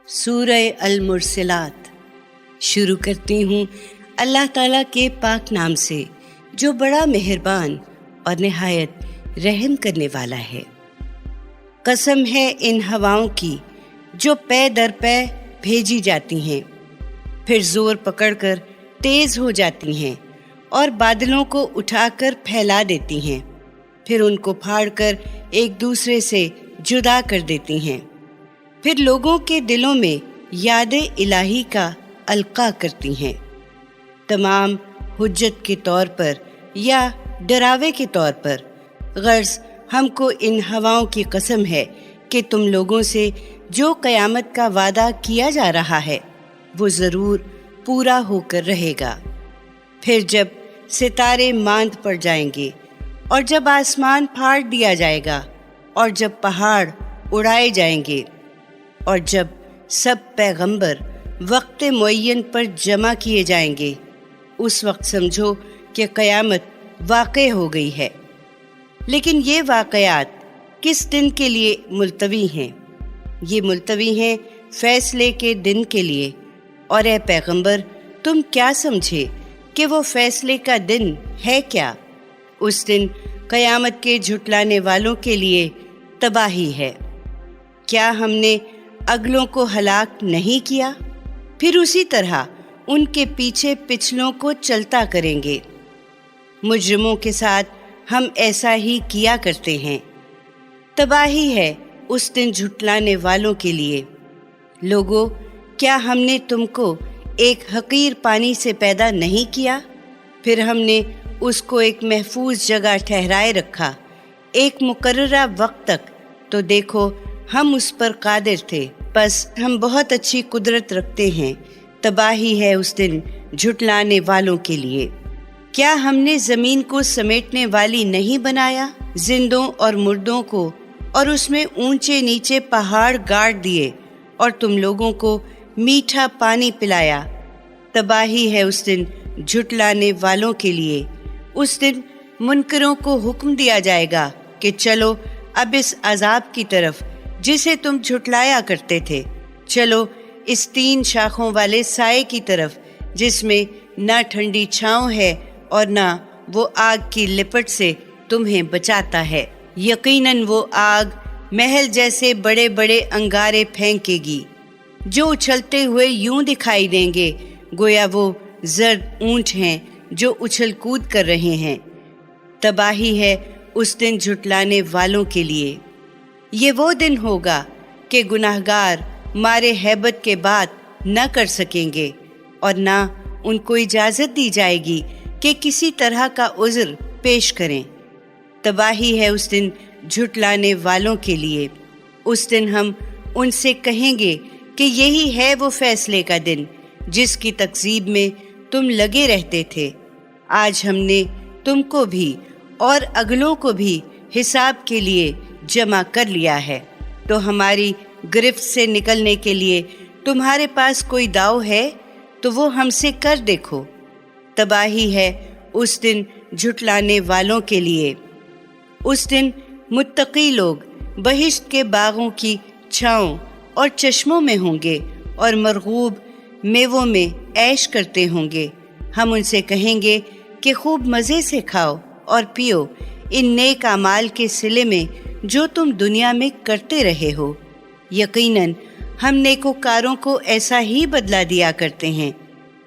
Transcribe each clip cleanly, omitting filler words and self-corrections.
सूरह अल-मुरसलात। शुरू करती हूँ अल्लाह ताला के पाक नाम से जो बड़ा मेहरबान और निहायत रहम करने वाला है। कसम है इन हवाओं की जो पै दर पै भेजी जाती हैं, फिर जोर पकड़कर तेज हो जाती हैं और बादलों को उठाकर फैला देती हैं, फिर उनको फाड़कर एक दूसरे से जुदा कर देती हैं, फिर लोगों के दिलों में याद इलाही का अलका करती हैं, तमाम हुज्जत के तौर पर या डरावे के तौर पर। गर्ज हमको इन हवाओं की कसम है कि तुम लोगों से जो क़यामत का वादा किया जा रहा है वो ज़रूर पूरा होकर रहेगा। फिर जब सितारे मांद पड़ जाएंगे और जब आसमान फाड़ दिया जाएगा और जब पहाड़ उड़ाए जाएंगे और जब सब पैगंबर वक्त मुअय्यन पर जमा किए जाएंगे, उस वक्त समझो कि क़यामत वाक़ई हो गई है। लेकिन ये वाक़यात किस दिन के लिए मुलतवी हैं? ये मुलतवी हैं फ़ैसले के दिन के लिए। और ए पैगंबर, तुम क्या समझे कि वो फ़ैसले का दिन है क्या? उस दिन क़यामत के झुटलाने वालों के लिए तबाही है। क्या हमने अगलों को हलाक नहीं किया? फिर उसी तरह उनके पीछे पिछलों को चलता करेंगे। मुजरिमों के साथ हम ऐसा ही किया करते हैं। तबाही है उस दिन झुटलाने वालों के लिए। लोगों, क्या हमने तुमको एक हकीर पानी से पैदा नहीं किया? फिर हमने उसको एक महफूज जगह ठहराए रखा एक मुकर्ररा वक्त तक, तो देखो हम उस पर कादिर थे। बस हम बहुत अच्छी कुदरत रखते हैं। तबाही है उस दिन झुटलाने वालों के लिए। क्या हमने ज़मीन को समेटने वाली नहीं बनाया, जिंदों और मुर्दों को, और उसमें ऊंचे नीचे पहाड़ गाड़ दिए और तुम लोगों को मीठा पानी पिलाया? तबाही है उस दिन झुटलाने वालों के लिए। उस दिन मुनकरों को हुक्म दिया जाएगा कि चलो अब इस अजाब की तरफ जिसे तुम झुटलाया करते थे, चलो इस 3 शाखों वाले साए की तरफ जिसमें ना ठंडी छाँव है और ना वो आग की लिपट से तुम्हें बचाता है। यकीनन वो आग महल जैसे बड़े बड़े अंगारे फेंकेगी जो उछलते हुए यूं दिखाई देंगे गोया वो जर्द ऊंट हैं जो उछल कूद कर रहे हैं। तबाही है उस दिन झुटलाने वालों के लिए। ये वो दिन होगा कि गुनाहगार मारे हैबत के बात न कर सकेंगे और ना उनको इजाज़त दी जाएगी कि किसी तरह का उज़्र पेश करें। तबाही है उस दिन झुटलाने वालों के लिए। उस दिन हम उनसे कहेंगे कि यही है वो फ़ैसले का दिन जिसकी तकज़ीब में तुम लगे रहते थे। आज हमने तुमको भी और अगलों को भी हिसाब के लिए जमा कर लिया है, तो हमारी गिरफ्त से निकलने के लिए तुम्हारे पास कोई दाव है तो वो हमसे कर देखो। तबाही है उस दिन झुटलाने वालों के लिए। उस दिन मुत्तकी लोग बहिश्त के बागों की छाँव और चश्मों में होंगे और मरगूब मेवों में ऐश करते होंगे। हम उनसे कहेंगे कि खूब मज़े से खाओ और पियो इन नेक अमाल के सिले में जो तुम दुनिया में करते रहे हो। यकीनन हम नेकोकारों को ऐसा ही बदला दिया करते हैं।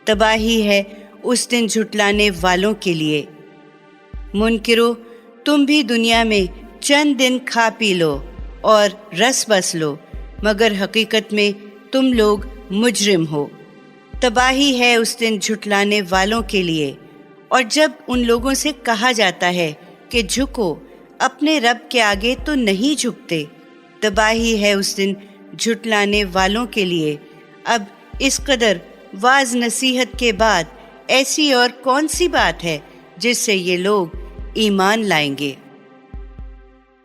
तबाही है उस दिन झुटलाने वालों के लिए। मुनकिरो, तुम भी दुनिया में चंद दिन खा पी लो और रस बस लो, मगर हकीकत में तुम लोग मुजरिम हो। तबाही है उस दिन झुटलाने वालों के लिए। और जब उन लोगों से कहा जाता है कि झुको, अपने रब के आगे तो नहीं झुकते। तबाही है उस दिन झुटलाने वालों के लिए। अब इस कदर वाज नसीहत के बाद ऐसी और कौन सी बात है जिससे ये लोग ईमान लाएंगे?